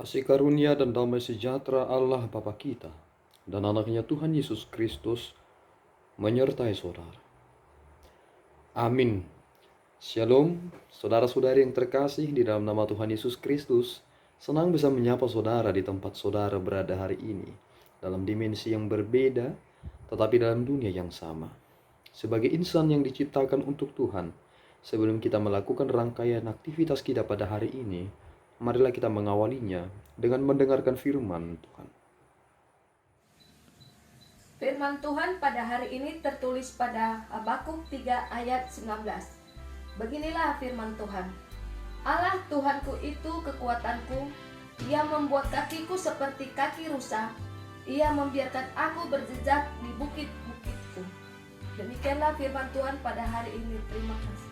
Kasih karunia dan damai sejahtera Allah Bapa kita dan anaknya Tuhan Yesus Kristus menyertai saudara. Amin. Shalom, saudara-saudari yang terkasih di dalam nama Tuhan Yesus Kristus. Senang bisa menyapa saudara di tempat saudara berada hari ini, dalam dimensi yang berbeda, tetapi dalam dunia yang sama. Sebagai insan yang diciptakan untuk Tuhan, sebelum kita melakukan rangkaian aktivitas kita pada hari ini, marilah kita mengawalinya dengan mendengarkan firman Tuhan. Firman Tuhan pada hari ini tertulis pada Habakuk 3 ayat 19. Beginilah firman Tuhan. Allah Tuhanku itu kekuatanku, Ia membuat kakiku seperti kaki rusa, Ia membiarkan aku berjejak di bukit-bukitku. Demikianlah firman Tuhan pada hari ini. Terima kasih.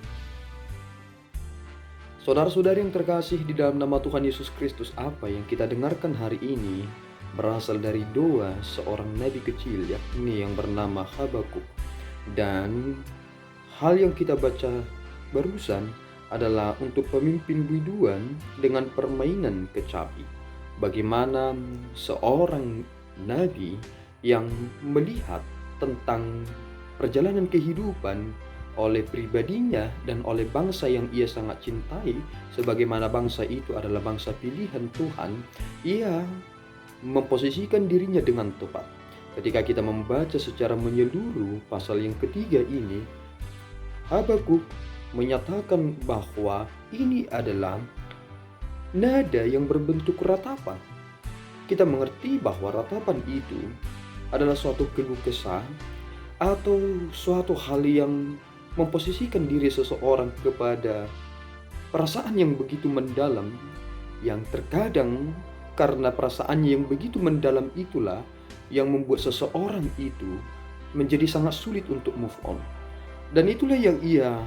Saudara-saudari yang terkasih di dalam nama Tuhan Yesus Kristus, apa yang kita dengarkan hari ini berasal dari doa seorang nabi kecil, yakni yang bernama Habakuk. Dan hal yang kita baca barusan adalah untuk pemimpin biduan dengan permainan kecapi. Bagaimana seorang nabi yang melihat tentang perjalanan kehidupan oleh pribadinya dan oleh bangsa yang ia sangat cintai, sebagaimana bangsa itu adalah bangsa pilihan Tuhan, ia memposisikan dirinya dengan tepat. Ketika kita membaca secara menyeluruh pasal yang ketiga ini, Habakuk menyatakan bahwa ini adalah nada yang berbentuk ratapan. Kita mengerti bahwa ratapan itu adalah suatu keluh kesah atau suatu hal yang memposisikan diri seseorang kepada perasaan yang begitu mendalam, yang terkadang karena perasaannya yang begitu mendalam itulah yang membuat seseorang itu menjadi sangat sulit untuk move on. Dan itulah yang ia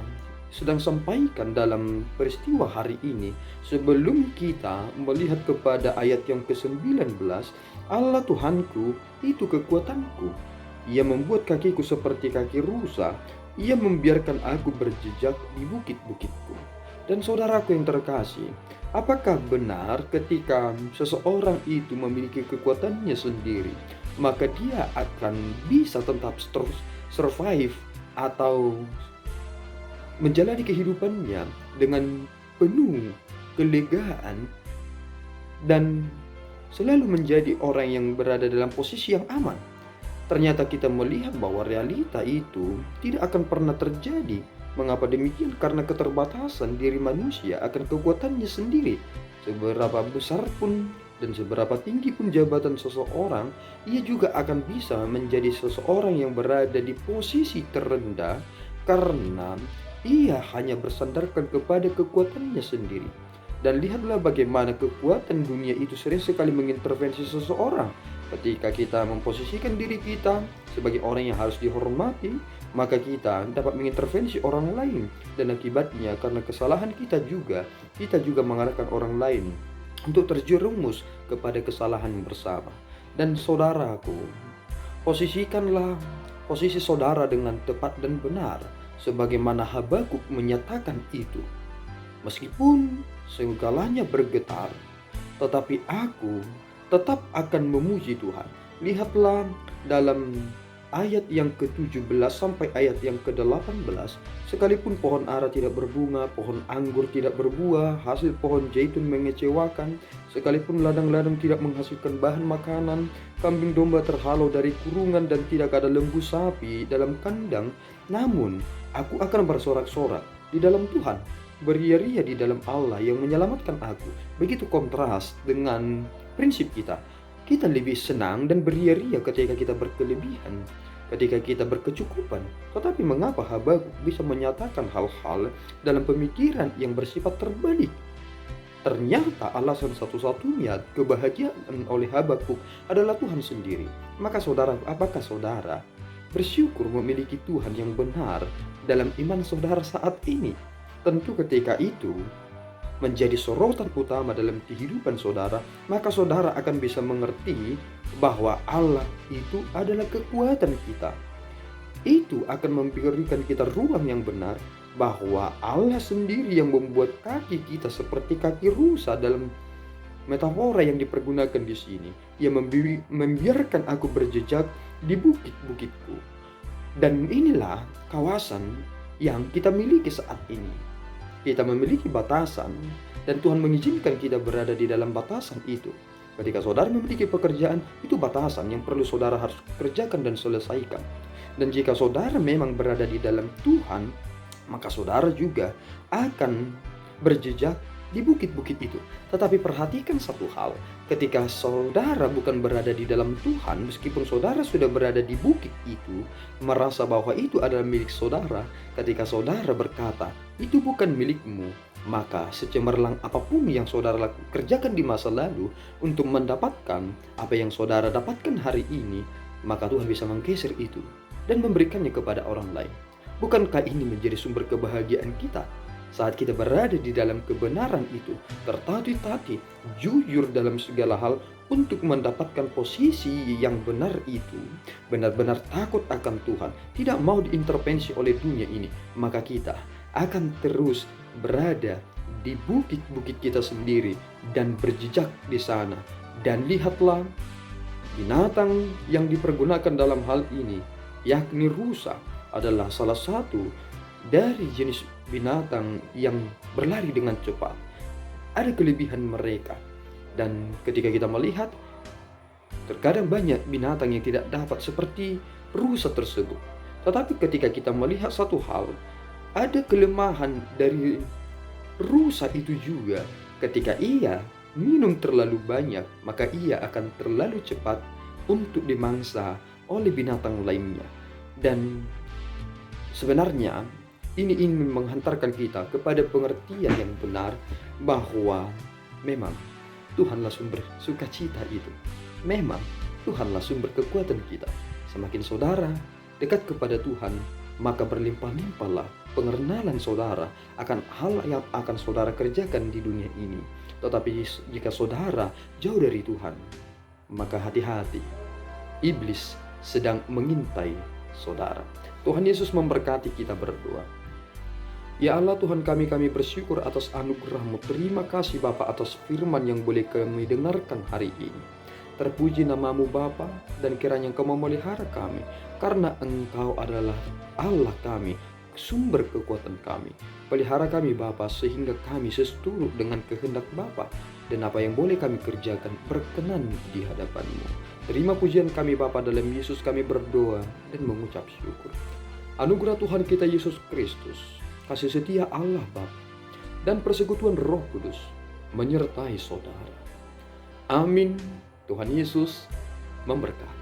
sedang sampaikan dalam peristiwa hari ini. Sebelum kita melihat kepada ayat yang ke-19, Allah Tuhanku itu kekuatanku, Ia membuat kakiku seperti kaki rusa, Ia membiarkan aku berjejak di bukit-bukitku. Dan saudaraku yang terkasih, apakah benar ketika seseorang itu memiliki kekuatannya sendiri, maka dia akan bisa tetap terus survive atau menjalani kehidupannya dengan penuh kelegaan dan selalu menjadi orang yang berada dalam posisi yang aman? Ternyata kita melihat bahwa realita itu tidak akan pernah terjadi. Mengapa demikian? Karena keterbatasan diri manusia akan kekuatannya sendiri. Seberapa besar pun dan seberapa tinggi pun jabatan seseorang, ia juga akan bisa menjadi seseorang yang berada di posisi terendah karena ia hanya bersandarkan kepada kekuatannya sendiri. Dan lihatlah bagaimana kekuatan dunia itu sering sekali mengintervensi seseorang. Ketika kita memposisikan diri kita sebagai orang yang harus dihormati, maka kita dapat mengintervensi orang lain. Dan akibatnya karena kesalahan kita juga mengarahkan orang lain untuk terjerumus kepada kesalahan bersama. Dan saudaraku, posisikanlah posisi saudara dengan tepat dan benar, sebagaimana Habakuk menyatakan itu. Meskipun segalanya bergetar, tetapi aku tetap akan memuji Tuhan. Lihatlah dalam ayat yang ke-17 sampai ayat yang ke-18, sekalipun pohon ara tidak berbunga, pohon anggur tidak berbuah, hasil pohon zaitun mengecewakan, sekalipun ladang-ladang tidak menghasilkan bahan makanan, kambing domba terhalau dari kurungan dan tidak ada lembu sapi dalam kandang, namun aku akan bersorak-sorak di dalam Tuhan, beria-ria di dalam Allah yang menyelamatkan aku. Begitu kontras dengan prinsip kita. Kita lebih senang dan beria-ria ketika kita berkelebihan, ketika kita berkecukupan. Tetapi mengapa Habakuk bisa menyatakan hal-hal dalam pemikiran yang bersifat terbalik? Ternyata alasan satu-satunya kebahagiaan oleh Habakuk adalah Tuhan sendiri. Maka saudara, apakah saudara bersyukur memiliki Tuhan yang benar dalam iman saudara saat ini? Tentu ketika itu menjadi sorotan utama dalam kehidupan saudara, maka saudara akan bisa mengerti bahwa Allah itu adalah kekuatan kita. Itu akan memberikan kita ruang yang benar bahwa Allah sendiri yang membuat kaki kita seperti kaki rusa dalam Metafora yang dipergunakan di sini, ia membiarkan aku berjejak di bukit-bukitku. Dan inilah kawasan yang kita miliki saat ini. Kita memiliki batasan dan Tuhan mengizinkan kita berada di dalam batasan itu. Ketika saudara memiliki pekerjaan, itu batasan yang perlu saudara harus kerjakan dan selesaikan. Dan jika saudara memang berada di dalam Tuhan, maka saudara juga akan berjejak di bukit-bukit itu. Tetapi perhatikan satu hal, ketika saudara bukan berada di dalam Tuhan, meskipun saudara sudah berada di bukit itu, merasa bahwa itu adalah milik saudara, ketika saudara berkata, itu bukan milikmu, maka secemerlang apapun yang saudara kerjakan di masa lalu untuk mendapatkan apa yang saudara dapatkan hari ini, maka Tuhan bisa menggeser itu dan memberikannya kepada orang lain. Bukankah ini menjadi sumber kebahagiaan kita? Saat kita berada di dalam kebenaran itu, tertatih-tatih, jujur dalam segala hal untuk mendapatkan posisi yang benar itu, benar-benar takut akan Tuhan, tidak mau diintervensi oleh dunia ini, maka kita akan terus berada di bukit-bukit kita sendiri dan berjejak di sana. Dan lihatlah, binatang yang dipergunakan dalam hal ini, yakni rusa, adalah salah satu dari jenis binatang yang berlari dengan cepat. Ada kelebihan mereka. Dan ketika kita melihat, terkadang banyak binatang yang tidak dapat seperti rusa tersebut. Tetapi ketika kita melihat satu hal, ada kelemahan dari rusa itu juga. Ketika ia minum terlalu banyak, maka ia akan terlalu cepat untuk dimangsa oleh binatang lainnya. Dan sebenarnya ini ingin menghantarkan kita kepada pengertian yang benar bahwa memang Tuhanlah sumber sukacita itu. Memang Tuhanlah sumber kekuatan kita. Semakin saudara dekat kepada Tuhan, maka berlimpah-limpahlah pengenalan saudara akan hal yang akan saudara kerjakan di dunia ini. Tetapi jika saudara jauh dari Tuhan, maka hati-hati, iblis sedang mengintai saudara. Tuhan Yesus memberkati kita berdoa. Ya Allah Tuhan kami bersyukur atas anugerah-Mu. Terima kasih Bapa atas firman yang boleh kami dengarkan hari ini. Terpuji nama-Mu Bapa, dan kiranya Engkau memelihara kami, karena Engkau adalah Allah kami, sumber kekuatan kami. Pelihara kami Bapa, sehingga kami seturut dengan kehendak Bapa, dan apa yang boleh kami kerjakan berkenan di hadapan-Mu. Terima pujian kami Bapa, dalam Yesus kami berdoa dan mengucap syukur. Anugerah Tuhan kita Yesus Kristus, kasih setia Allah Bapa, dan persekutuan Roh Kudus menyertai saudara. Amin. Tuhan Yesus memberkati.